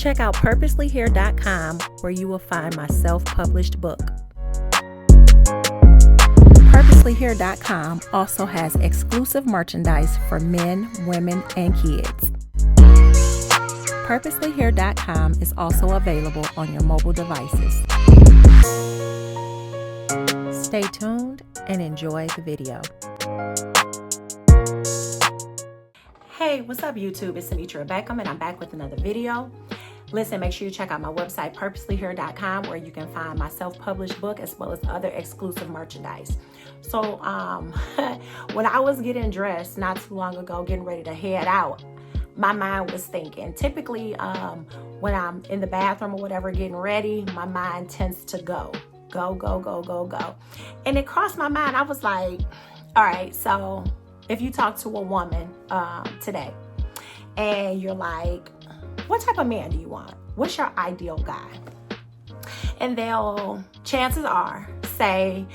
Check out purposelyhere.com where you will find my self-published book. Purposelyhere.com also has exclusive merchandise for men, women, and kids. Purposelyhere.com is also available on your mobile devices. Stay tuned and enjoy the video. Hey, what's up YouTube? It's Anitra Beckham and I'm back with another video. Listen, make sure you check out my website, purposelyhere.com, where you can find my self-published book as well as other exclusive merchandise. So when I was getting dressed not too long ago, getting ready to head out, my mind was thinking. Typically, when I'm in the bathroom or whatever getting ready, my mind tends to go. And it crossed my mind. I was like, all right, so if you talk to a woman today and you're like, what type of man do you want? What's your ideal guy? And they'll, chances are, say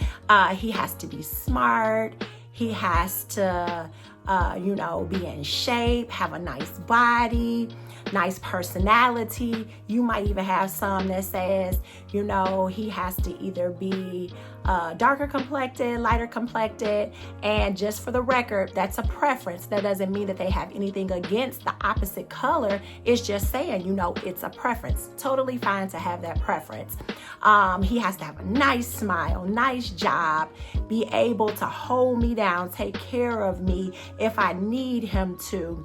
he has to be smart. He has to, be in shape, have a nice body, nice personality. You might even have some that says, he has to either be darker complected, lighter complected. And just for the record, that's a preference. That doesn't mean that they have anything against the opposite color. It's just saying, it's a preference. Totally fine to have that preference. He has to have a nice smile, nice job, be able to hold me down, take care of me if I need him to.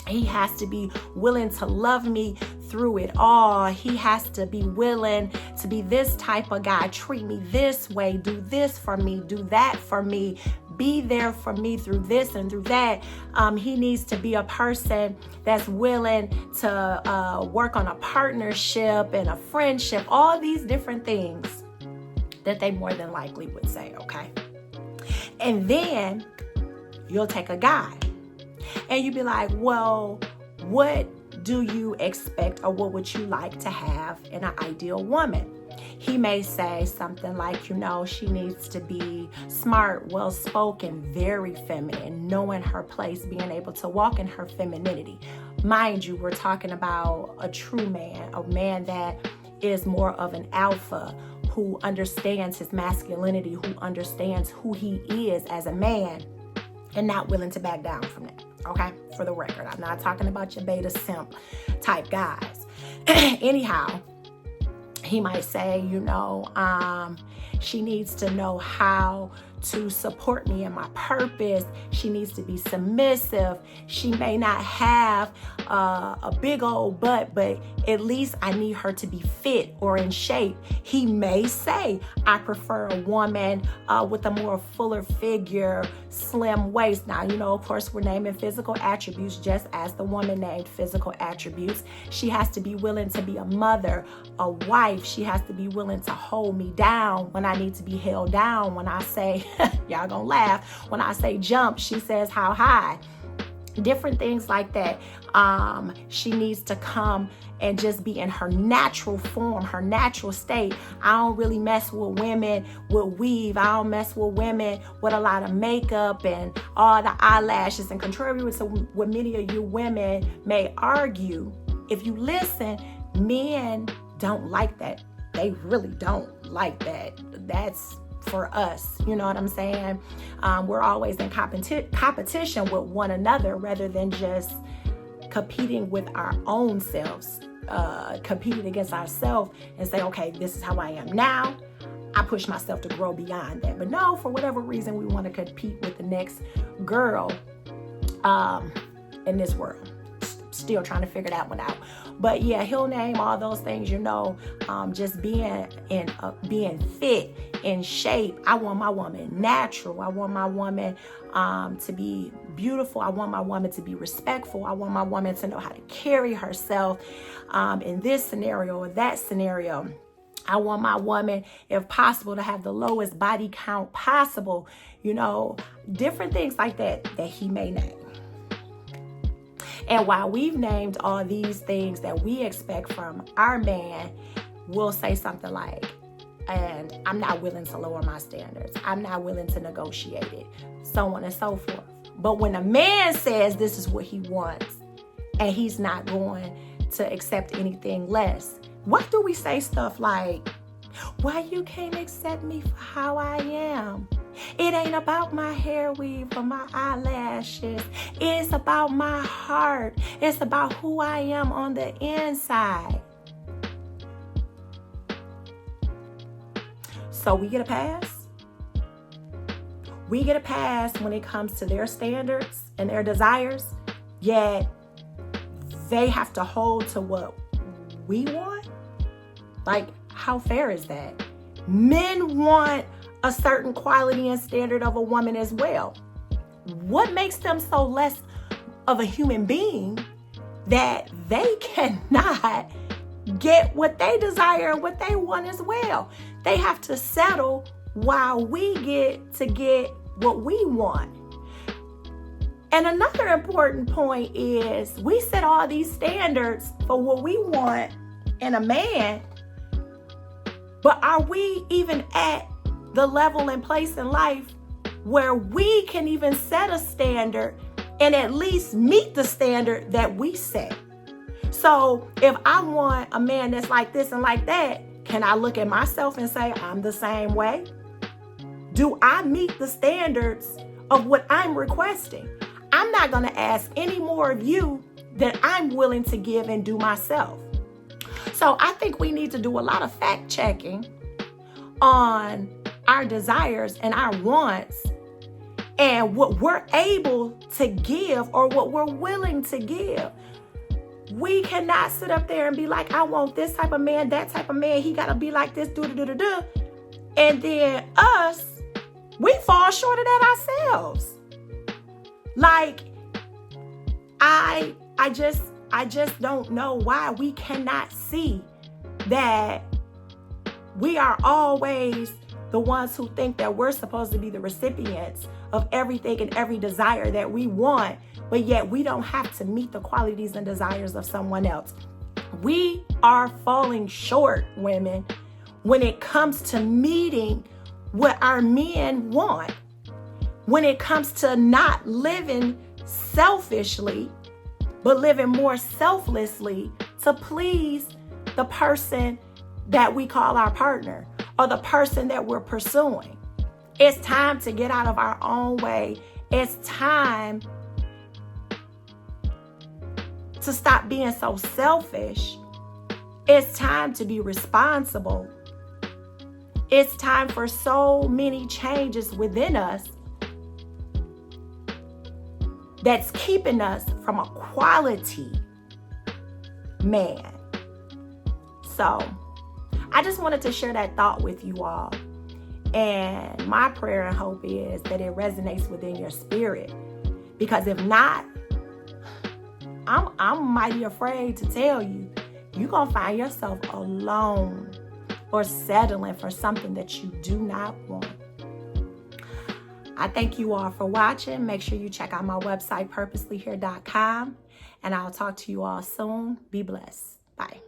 He has to be willing to love me through it all. He has to be willing to be this type of guy, treat me this way, do this for me, do that for me, be there for me through this and through that. He needs to be a person that's willing to work on a partnership and a friendship, all these different things that they more than likely would say, okay? And then you'll take a guy. And you'd be like, well, what do you expect or what would you like to have in an ideal woman? He may say something like, she needs to be smart, well-spoken, very feminine, knowing her place, being able to walk in her femininity. Mind you, we're talking about a true man, a man that is more of an alpha, who understands his masculinity, who understands who he is as a man, and not willing to back down from that. Okay, for the record, I'm not talking about your beta simp type guys. Anyhow, he might say, she needs to know how to support me in my purpose. She needs to be submissive. She may not have a big old butt, but at least I need her to be fit or in shape. He may say, I prefer a woman with a more fuller figure, slim waist. Now, of course, we're naming physical attributes just as the woman named physical attributes. She has to be willing to be a mother, a wife. She has to be willing to hold me down when I need to be held down. When I say, y'all gonna laugh, when I say jump, she says how high. Different things like that. She needs to come and just be in her natural form, her natural state. I don't really mess with women with weave. I don't mess with women with a lot of makeup and all the eyelashes. And contrary to what many of you women may argue, if you listen, men don't like that. They really don't like that. That's for us, you know what I'm saying? We're always in competition with one another rather than just competing with our own selves, competing against ourselves and say, okay, this is how I am now. I push myself to grow beyond that. But no, for whatever reason, we want to compete with the next girl in this world. Still trying to figure that one out. But yeah, he'll name all those things, just being fit, in shape. I want my woman natural. I want my woman to be beautiful. I want my woman to be respectful. I want my woman to know how to carry herself in this scenario or that scenario. I want my woman, if possible, to have the lowest body count possible. Different things like that he may name. And while we've named all these things that we expect from our man, we'll say something like, and I'm not willing to lower my standards. I'm not willing to negotiate it, so on and so forth. But when a man says this is what he wants, and he's not going to accept anything less. Why do we say stuff like, why you can't accept me for how I am? It ain't about my hair weave or my eyelashes. It's about my heart. It's about who I am on the inside. So we get a pass. We get a pass when it comes to their standards and their desires, yet they have to hold to what we want. Like, how fair is that? Men want a certain quality and standard of a woman as well. What makes them so less of a human being that they cannot get what they desire and what they want as well? They have to settle while we get to get what we want. And another important point is we set all these standards for what we want in a man, but are we even at the level and place in life where we can even set a standard and at least meet the standard that we set? So if I want a man that's like this and like that, can I look at myself and say I'm the same way? Do I meet the standards of what I'm requesting? I'm not going to ask any more of you than I'm willing to give and do myself. So I think we need to do a lot of fact checking on our desires and our wants and what we're able to give or what we're willing to give. We cannot sit up there and be like, I want this type of man, that type of man. He got to be like this, do. And then us, we fall short of that ourselves. Like, I just don't know why we cannot see that we are always the ones who think that we're supposed to be the recipients of everything and every desire that we want, but yet we don't have to meet the qualities and desires of someone else. We are falling short, women, when it comes to meeting what our men want, when it comes to not living selfishly, but living more selflessly to please the person that we call our partner or the person that we're pursuing. It's time to get out of our own way. It's time to stop being so selfish. It's time to be responsible. It's time for so many changes within us that's keeping us from a quality man. So I just wanted to share that thought with you all. And my prayer and hope is that it resonates within your spirit. Because if not, I'm mighty afraid to tell you, you're going to find yourself alone or settling for something that you do not want. I thank you all for watching. Make sure you check out my website, purposelyhere.com. And I'll talk to you all soon. Be blessed. Bye.